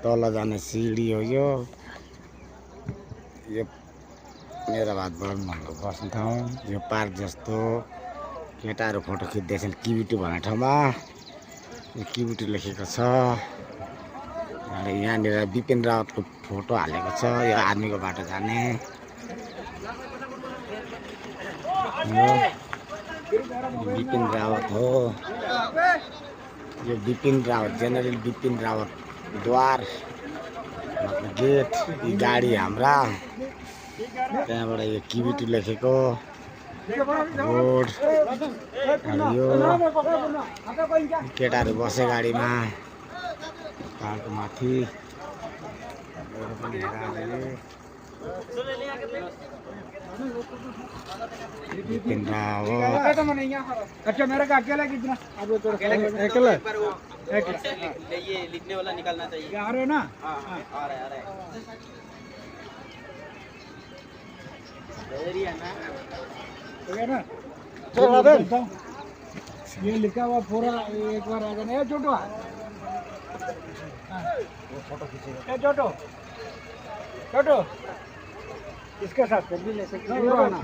तल जाने सिडी हो यो मेरा बात बढ्नुको बस्ने ठाउँ। यो पार्क जस्तो केटाहरू फोटो खिच्दैछन् किबिटु भन्ने ठाउँमा। यो किबिटु लेखेको छ। यहाँनिर बिपिन रावतको फोटो हालेको छ। यो आर्मीको बाटो जाने बिपिन रावत हो। यो बिपिन रावत जनरल बिपिन रावत द्वार गेट। यी गाडी हाम्रा त्यहाँबाट यो किबिटु लेखेको रोड। यो केटाहरू बसे गाडीमा पाहाडको माथि बिपिन रावत। अच्छा मेरे का अकेला कितना आप लोग अकेला ये लिखने वाला निकालना चाहिए। आ रहे हो ना? हाँ आ रहे है ना। ये लिखा हुआ पूरा एक बार आ जाना। छोटो छोटो छोटो इसके साथ भी ले सकते हो ना।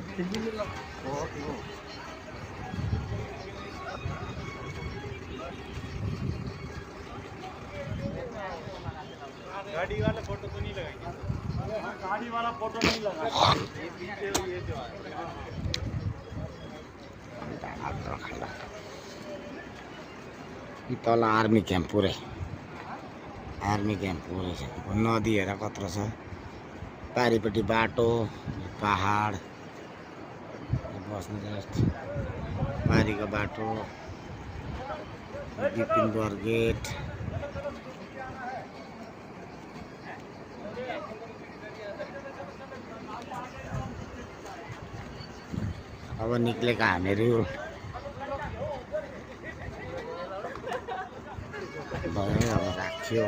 गाड़ी वाला फोटो तो नहीं लगाएंगे। गाड़ी वाला फोटो नहीं लगाएंगे। ये जो तल आर्मी क्याम्प पुरै छ। नदी हेर कत्रो छ। पारिपट्टि बाटो पहाड बस्ने जस्ट पारीको बाटो बिपिन द्वार गेट। अब निक्लेका हामीहरू भयो अब राख्यो।